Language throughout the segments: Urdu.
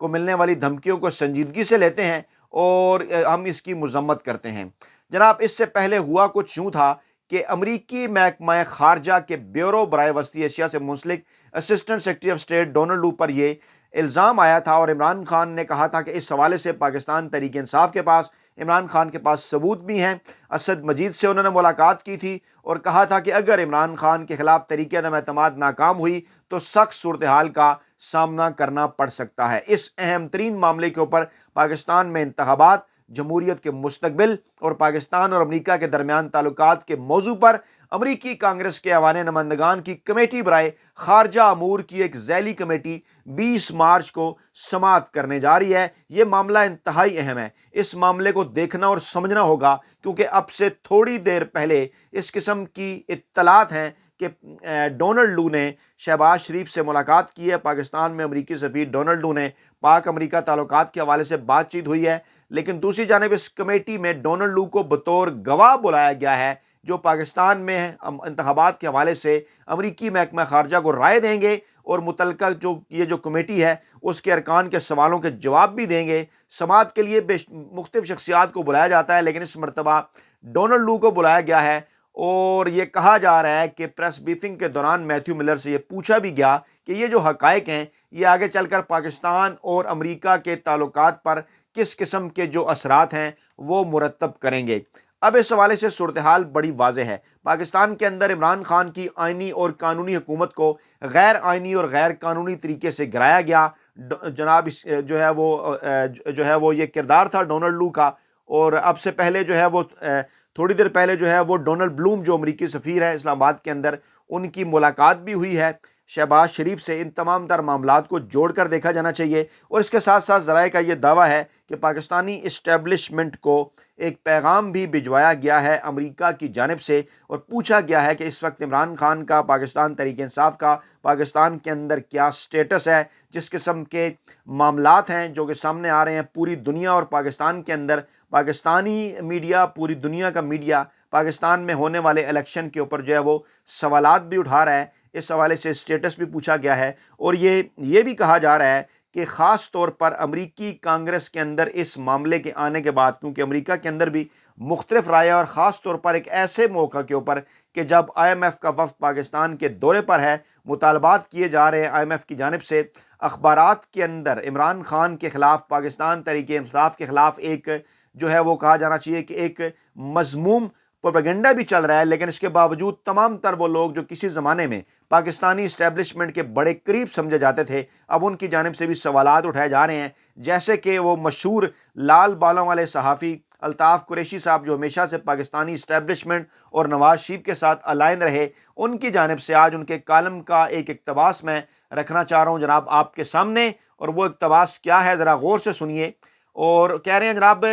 کو ملنے والی دھمکیوں کو سنجیدگی سے لیتے ہیں اور ہم اس کی مذمت کرتے ہیں۔ جناب اس سے پہلے ہوا کچھ یوں تھا کہ امریکی محکمہ خارجہ کے بیورو برائے وسطی ایشیا سے منسلک assistant secretary of state Donald Lu پر یہ الزام آیا تھا، اور عمران خان نے کہا تھا کہ اس حوالے سے پاکستان تحریک انصاف کے پاس، عمران خان کے پاس ثبوت بھی ہیں۔ اسد مجید سے انہوں نے ملاقات کی تھی اور کہا تھا کہ اگر عمران خان کے خلاف تحریک عدم اعتماد ناکام ہوئی تو سخت صورتحال کا سامنا کرنا پڑ سکتا ہے۔ اس اہم ترین معاملے کے اوپر پاکستان میں انتخابات، جمہوریت کے مستقبل اور پاکستان اور امریکہ کے درمیان تعلقات کے موضوع پر امریکی کانگریس کے ایوان نمائندگان کی کمیٹی برائے خارجہ امور کی ایک ذیلی کمیٹی 20 مارچ کو سماعت کرنے جا رہی ہے۔ یہ معاملہ انتہائی اہم ہے، اس معاملے کو دیکھنا اور سمجھنا ہوگا، کیونکہ اب سے تھوڑی دیر پہلے اس قسم کی اطلاعات ہیں کہ ڈونلڈ لو نے شہباز شریف سے ملاقات کی ہے۔ پاکستان میں امریکی سفیر ڈونلڈ لو نے پاک امریکہ تعلقات کے حوالے سے بات چیت ہوئی ہے، لیکن دوسری جانب اس کمیٹی میں ڈونلڈ لو کو بطور گواہ بلایا گیا ہے، جو پاکستان میں انتخابات کے حوالے سے امریکی محکمہ خارجہ کو رائے دیں گے اور متعلقہ یہ جو کمیٹی ہے اس کے ارکان کے سوالوں کے جواب بھی دیں گے۔ سماعت کے لیے مختلف شخصیات کو بلایا جاتا ہے، لیکن اس مرتبہ ڈونلڈ لو کو بلایا گیا ہے، اور یہ کہا جا رہا ہے کہ پریس بریفنگ کے دوران میتھیو ملر سے یہ پوچھا بھی گیا کہ یہ جو حقائق ہیں یہ آگے چل کر پاکستان اور امریکہ کے تعلقات پر کس قسم کے جو اثرات ہیں وہ مرتب کریں گے۔ اب اس حوالے سے صورتحال بڑی واضح ہے۔ پاکستان کے اندر عمران خان کی آئینی اور قانونی حکومت کو غیر آئینی اور غیر قانونی طریقے سے گرایا گیا۔ جناب جو ہے وہ یہ کردار تھا ڈونلڈ لو کا، اور اب سے پہلے جو ہے وہ تھوڑی دیر پہلے جو ہے وہ ڈونلڈ بلوم جو امریکی سفیر ہیں اسلام آباد کے اندر، ان کی ملاقات بھی ہوئی ہے شہباز شریف سے۔ ان تمام تر معاملات کو جوڑ کر دیکھا جانا چاہیے، اور اس کے ساتھ ساتھ ذرائع کا یہ دعویٰ ہے کہ پاکستانی اسٹیبلشمنٹ کو ایک پیغام بھی بھجوایا گیا ہے امریکہ کی جانب سے، اور پوچھا گیا ہے کہ اس وقت عمران خان کا، پاکستان تحریک انصاف کا پاکستان کے اندر کیا سٹیٹس ہے۔ جس قسم کے معاملات ہیں جو کہ سامنے آ رہے ہیں پوری دنیا اور پاکستان کے اندر، پاکستانی میڈیا، پوری دنیا کا میڈیا پاکستان میں ہونے والے الیکشن کے اوپر جو ہے وہ سوالات بھی اٹھا رہا ہے، اس حوالے سے سٹیٹس بھی پوچھا گیا ہے، اور یہ بھی کہا جا رہا ہے کہ خاص طور پر امریکی کانگریس کے اندر اس معاملے کے آنے کے بعد، کیونکہ امریکہ کے اندر بھی مختلف رائے، اور خاص طور پر ایک ایسے موقع کے اوپر کہ جب آئی ایم ایف کا وفد پاکستان کے دورے پر ہے، مطالبات کیے جا رہے ہیں آئی ایم ایف کی جانب سے، اخبارات کے اندر عمران خان کے خلاف، پاکستان تحریک انصاف کے خلاف ایک جو ہے وہ کہا جانا چاہیے کہ ایک مذموم پروپیگنڈا بھی چل رہا ہے، لیکن اس کے باوجود تمام تر وہ لوگ جو کسی زمانے میں پاکستانی اسٹیبلشمنٹ کے بڑے قریب سمجھے جاتے تھے، اب ان کی جانب سے بھی سوالات اٹھائے جا رہے ہیں، جیسے کہ وہ مشہور لال بالوں والے صحافی الطاف قریشی صاحب جو ہمیشہ سے پاکستانی اسٹیبلشمنٹ اور نواز شریف کے ساتھ الائن رہے، ان کی جانب سے آج ان کے کالم کا ایک اقتباس میں رکھنا چاہ رہا ہوں جناب آپ کے سامنے، اور وہ اقتباس کیا ہے ذرا غور سے سنیے۔ اور کہہ رہے ہیں جناب،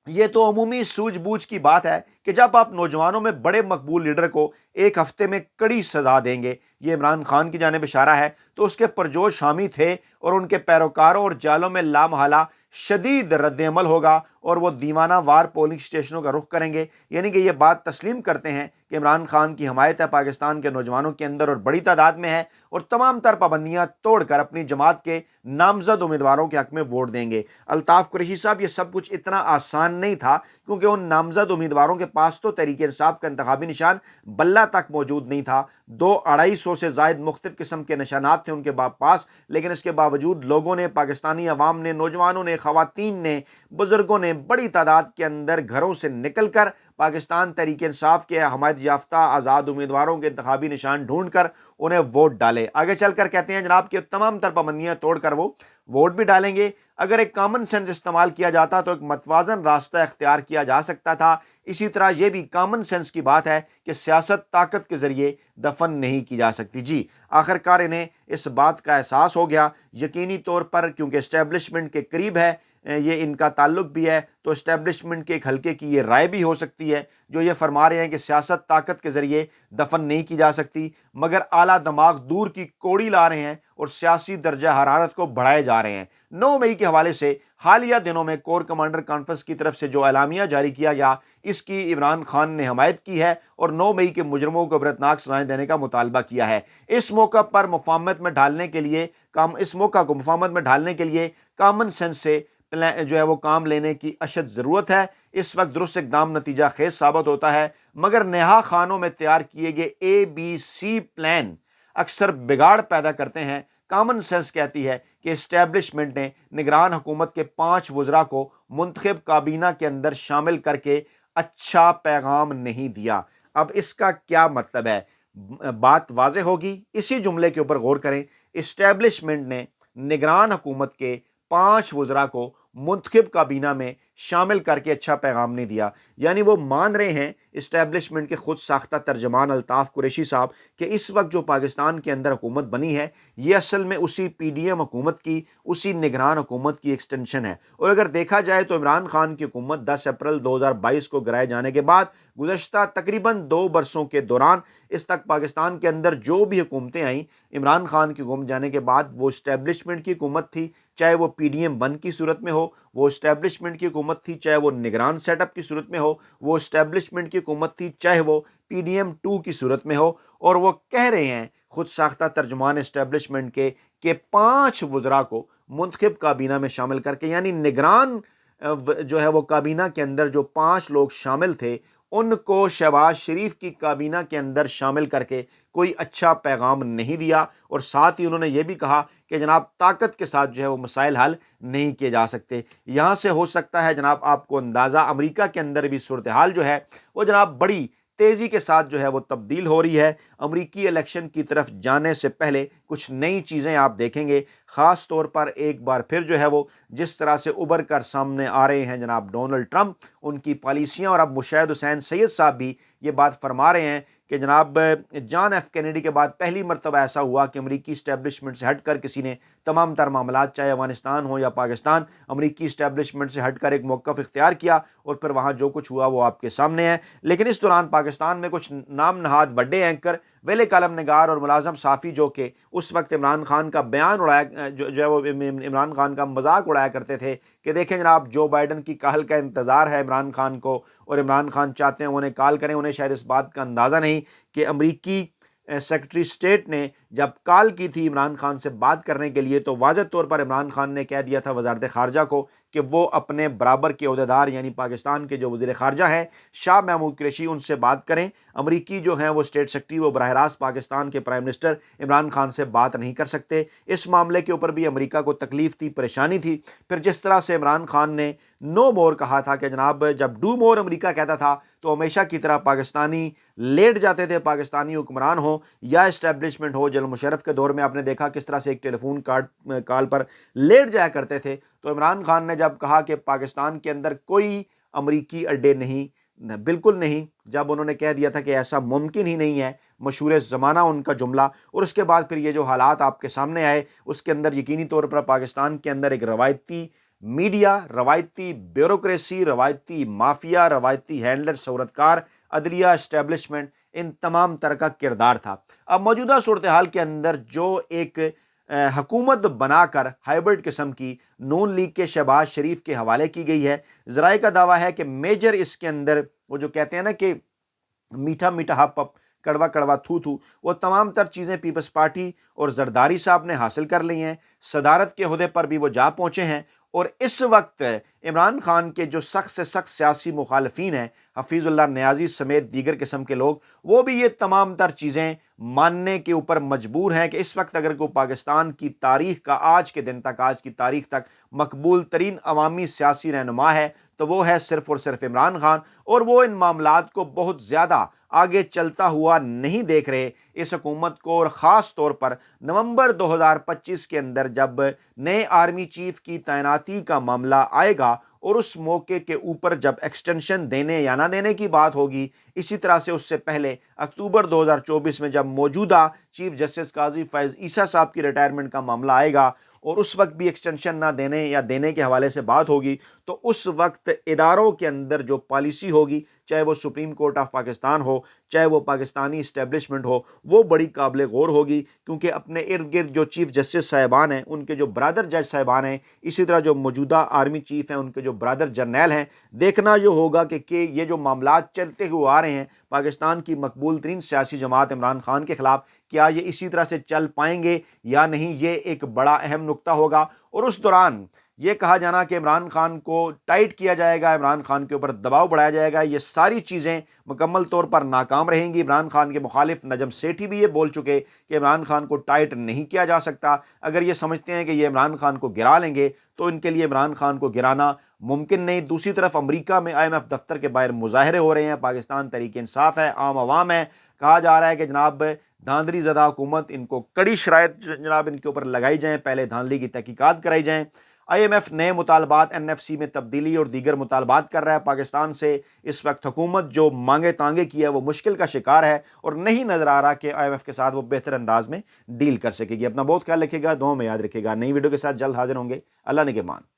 یہ تو عمومی سوجھ بوجھ کی بات ہے کہ جب آپ نوجوانوں میں بڑے مقبول لیڈر کو ایک ہفتے میں کڑی سزا دیں گے، یہ عمران خان کی جانب اشارہ ہے، تو اس کے پرجوش حامی تھے اور ان کے پیروکاروں اور جالوں میں لامحالہ شدید رد عمل ہوگا، اور وہ دیوانہ وار پولنگ سٹیشنوں کا رخ کریں گے۔ یعنی کہ یہ بات تسلیم کرتے ہیں کہ عمران خان کی حمایت ہے پاکستان کے نوجوانوں کے اندر، اور بڑی تعداد میں ہے، اور تمام تر پابندیاں توڑ کر اپنی جماعت کے نامزد امیدواروں کے حق میں ووٹ دیں گے۔ الطاف قریشی صاحب، یہ سب کچھ اتنا آسان نہیں تھا، کیونکہ ان نامزد امیدواروں کے پاس تو تحریک انصاف کا انتخابی نشان بلہ تک موجود نہیں تھا، 200-250 سے زائد مختلف قسم کے نشانات تھے ان کے پاس، لیکن اس کے باوجود لوگوں نے، پاکستانی عوام نے، نوجوانوں نے، خواتین نے، بزرگوں نے بڑی تعداد کے اندر گھروں سے نکل کر پاکستان تحریک انصاف کے حمایت یافتہ آزاد امیدواروں کے انتخابی نشان ڈھونڈ کر انہیں ووٹ ڈالے۔ آگے چل کر کہتے ہیں جناب کہ تمام تر پابندیاں توڑ کر وہ ووٹ بھی ڈالیں گے۔ اگر ایک کامن سینس استعمال کیا جاتا تو ایک متوازن راستہ اختیار کیا جا سکتا تھا۔ اسی طرح یہ بھی کامن سینس کی بات ہے کہ سیاست طاقت کے ذریعے دفن نہیں کی جا سکتی۔ جی آخر کار انہیں اس بات کا احساس ہو گیا، یقینی طور پر، کیونکہ اسٹیبلشمنٹ کے قریب ہے، یہ ان کا تعلق بھی ہے، تو اسٹیبلشمنٹ کے ایک حلقے کی یہ رائے بھی ہو سکتی ہے جو یہ فرما رہے ہیں کہ سیاست طاقت کے ذریعے دفن نہیں کی جا سکتی، مگر اعلیٰ دماغ دور کی کوڑی لا رہے ہیں اور سیاسی درجہ حرارت کو بڑھائے جا رہے ہیں۔ 9 مئی کے حوالے سے حالیہ دنوں میں کور کمانڈر کانفرنس کی طرف سے جو اعلامیہ جاری کیا گیا اس کی عمران خان نے حمایت کی ہے اور 9 مئی کے مجرموں کو عبرتناک سزائیں دینے کا مطالبہ کیا ہے۔ اس موقع پر مفاہمت میں ڈھالنے کے لیے کامن سینس سے جو ہے وہ کام لینے کی اشد ضرورت ہے۔ اس وقت درست اقدام نتیجہ خیز ثابت ہوتا ہے، مگر نہا خانوں میں تیار کیے گئے ABC پلان اکثر بگاڑ پیدا کرتے ہیں۔ کامن سینس کہتی ہے کہ اسٹیبلشمنٹ نے نگران حکومت کے 5 وزراء کو منتخب کابینہ کے اندر شامل کر کے اچھا پیغام نہیں دیا۔ اب اس کا کیا مطلب ہے؟ بات واضح ہوگی، اسی جملے کے اوپر غور کریں۔ اسٹیبلشمنٹ نے نگران حکومت کے 5 وزراء کو منتخب کابینہ میں شامل کر کے اچھا پیغام نہیں دیا، یعنی وہ مان رہے ہیں اسٹیبلشمنٹ کے خود ساختہ ترجمان الطاف قریشی صاحب کہ اس وقت جو پاکستان کے اندر حکومت بنی ہے یہ اصل میں اسی PDM حکومت کی، اسی نگران حکومت کی ایکسٹینشن ہے۔ اور اگر دیکھا جائے تو عمران خان کی حکومت 10 اپریل 2022 کو گرائے جانے کے بعد گزشتہ تقریباً 2 برسوں کے دوران اس تک پاکستان کے اندر جو بھی حکومتیں آئیں عمران خان کی حکومت جانے کے بعد وہ اسٹیبلشمنٹ کی حکومت تھی، چاہے وہ PDM 1 کی صورت میں ہو، وہ اسٹیبلشمنٹ کی حکومت تھی، چاہے وہ نگران سیٹ اپ کی صورت میں ہو، وہ اسٹیبلشمنٹ کی حکومت تھی، چاہے وہ PDM 2 کی صورت میں ہو۔ اور وہ کہہ رہے ہیں خود ساختہ ترجمان اسٹیبلشمنٹ کے کہ 5 وزراء کو منتخب کابینہ میں شامل کر کے، یعنی نگران جو ہے وہ کابینہ کے اندر جو 5 لوگ شامل تھے ان کو شہباز شریف کی کابینہ کے اندر شامل کر کے کوئی اچھا پیغام نہیں دیا، اور ساتھ ہی انہوں نے یہ بھی کہا کہ جناب طاقت کے ساتھ جو ہے وہ مسائل حل نہیں کیے جا سکتے۔ یہاں سے ہو سکتا ہے جناب آپ کو اندازہ امریکہ کے اندر بھی صورتحال جو ہے وہ جناب بڑی تیزی کے ساتھ جو ہے وہ تبدیل ہو رہی ہے۔ امریکی الیکشن کی طرف جانے سے پہلے کچھ نئی چیزیں آپ دیکھیں گے، خاص طور پر ایک بار پھر جو ہے وہ جس طرح سے ابھر کر سامنے آ رہے ہیں جناب ڈونلڈ ٹرمپ، ان کی پالیسیاں، اور اب مشاہد حسین سید صاحب بھی یہ بات فرما رہے ہیں کہ جناب جان ایف کینیڈی کے بعد پہلی مرتبہ ایسا ہوا کہ امریکی اسٹیبلشمنٹ سے ہٹ کر کسی نے تمام تر معاملات چاہے افغانستان ہو یا پاکستان، امریکی اسٹیبلشمنٹ سے ہٹ کر ایک موقف اختیار کیا، اور پھر وہاں جو کچھ ہوا وہ آپ کے سامنے ہے۔ لیکن اس دوران پاکستان میں کچھ نام نہاد بڑے اینکر، ویلے کالم نگار اور ملازم صحافی جو کہ اس وقت عمران خان کا بیان اڑایا جو ہے وہ عمران خان کا مذاق اڑایا کرتے تھے کہ دیکھیں جناب جو بائیڈن کی کال کا انتظار ہے عمران خان کو، اور عمران خان چاہتے ہیں انہیں کال کریں، انہیں شاید اس بات کا اندازہ نہیں کہ امریکی سیکرٹری اسٹیٹ نے جب کال کی تھی عمران خان سے بات کرنے کے لیے تو واضح طور پر عمران خان نے کہہ دیا تھا وزارت خارجہ کو کہ وہ اپنے برابر کے عہدیدار یعنی پاکستان کے جو وزیر خارجہ ہیں شاہ محمود قریشی ان سے بات کریں، امریکی جو ہیں وہ اسٹیٹ سیکرٹری وہ براہ راست پاکستان کے پرائم منسٹر عمران خان سے بات نہیں کر سکتے۔ اس معاملے کے اوپر بھی امریکہ کو تکلیف تھی، پریشانی تھی۔ پھر جس طرح سے عمران خان نے نو مور کہا تھا کہ جناب جب ڈو مور امریکہ کہتا تھا تو ہمیشہ کی طرح پاکستانی لیٹ جاتے تھے، پاکستانی حکمران ہو یا اسٹیبلشمنٹ ہو۔ جنرل مشرف کے دور میں آپ نے دیکھا کس طرح سے ایک ٹیلی فون کال پر لیٹ جایا کرتے تھے، تو عمران خان نے جب کہا کہ پاکستان کے اندر کوئی امریکی اڈے نہیں، بالکل نہیں، جب انہوں نے کہہ دیا تھا کہ ایسا ممکن ہی نہیں ہے، مشہور زمانہ ان کا جملہ، اور اس کے بعد پھر یہ جو حالات آپ کے سامنے آئے اس کے اندر یقینی طور پر پاکستان کے اندر ایک روایتی میڈیا، روایتی بیوروکریسی، روایتی مافیا، روایتی ہینڈلر، صورتکار، عدلیہ، اسٹیبلشمنٹ، ان تمام طرح کا کردار تھا۔ اب موجودہ صورتحال کے اندر جو ایک حکومت بنا کر ہائبرڈ قسم کی نون لیگ کے شہباز شریف کے حوالے کی گئی ہے، ذرائع کا دعویٰ ہے کہ میجر اس کے اندر وہ جو کہتے ہیں نا کہ میٹھا میٹھا ہپ ہپ کڑوا کڑوا تھو تھو، وہ تمام تر چیزیں پیپلز پارٹی اور زرداری صاحب نے حاصل کر لی ہیں، صدارت کے عہدے پر بھی وہ جا پہنچے ہیں، اور اس وقت عمران خان کے جو سخت سے سخت سیاسی مخالفین ہیں، حفیظ اللہ نیازی سمیت دیگر قسم کے لوگ، وہ بھی یہ تمام تر چیزیں ماننے کے اوپر مجبور ہیں کہ اس وقت اگر کوئی پاکستان کی تاریخ کا آج کے دن تک، آج کی تاریخ تک مقبول ترین عوامی سیاسی رہنما ہے تو وہ ہے صرف اور صرف عمران خان، اور وہ ان معاملات کو بہت زیادہ آگے چلتا ہوا نہیں دیکھ رہے اس حکومت کو۔ اور خاص طور پر نومبر 2025 کے اندر جب نئے آرمی چیف کی تعیناتی کا معاملہ آئے گا اور اس موقع کے اوپر جب ایکسٹینشن دینے یا نہ دینے کی بات ہوگی، اسی طرح سے اس سے پہلے اکتوبر 2024 میں جب موجودہ چیف جسٹس قاضی فیض عیسیٰ صاحب کی ریٹائرمنٹ کا معاملہ آئے گا، اور اس وقت بھی ایکسٹینشن نہ دینے یا دینے کے حوالے سے بات ہوگی تو اس وقت اداروں کے اندر جو پالیسی ہوگی، چاہے وہ سپریم کورٹ آف پاکستان ہو، چاہے وہ پاکستانی اسٹیبلشمنٹ ہو، وہ بڑی قابل غور ہوگی، کیونکہ اپنے ارد گرد جو چیف جسٹس صاحبان ہیں، ان کے جو برادر جج صاحبان ہیں، اسی طرح جو موجودہ آرمی چیف ہیں ان کے جو برادر جرنیل ہیں، دیکھنا یہ ہوگا کہ یہ جو معاملات چلتے ہوئے آ رہے ہیں پاکستان کی مقبول ترین سیاسی جماعت عمران خان کے خلاف، کیا یہ اسی طرح سے چل پائیں گے یا نہیں، یہ ایک بڑا اہم نقطہ ہوگا۔ اور اس دوران یہ کہا جانا کہ عمران خان کو ٹائٹ کیا جائے گا، عمران خان کے اوپر دباؤ بڑھایا جائے گا، یہ ساری چیزیں مکمل طور پر ناکام رہیں گی۔ عمران خان کے مخالف نجم سیٹھی بھی یہ بول چکے کہ عمران خان کو ٹائٹ نہیں کیا جا سکتا۔ اگر یہ سمجھتے ہیں کہ یہ عمران خان کو گرا لیں گے تو ان کے لیے عمران خان کو گرانا ممکن نہیں۔ دوسری طرف امریکہ میں IMF دفتر کے باہر مظاہرے ہو رہے ہیں، پاکستان تحریک انصاف ہے، عام عوام ہے، کہا جا رہا ہے کہ جناب دھاندلی زدہ حکومت، ان کو کڑی شرائط جناب ان کے اوپر لگائی جائیں، پہلے دھاندلی کی تحقیقات کرائی جائیں۔ IMF نئے مطالبات، NFC میں تبدیلی اور دیگر مطالبات کر رہا ہے پاکستان سے۔ اس وقت حکومت جو مانگے تانگے کی ہے وہ مشکل کا شکار ہے اور نہیں نظر آ رہا کہ IMF کے ساتھ وہ بہتر انداز میں ڈیل کر سکے گی۔ اپنا بہت خیال رکھے گا، دعاؤں میں یاد رکھے گا۔ نئی ویڈیو کے ساتھ جلد حاضر ہوں گے۔ اللہ نگہبان۔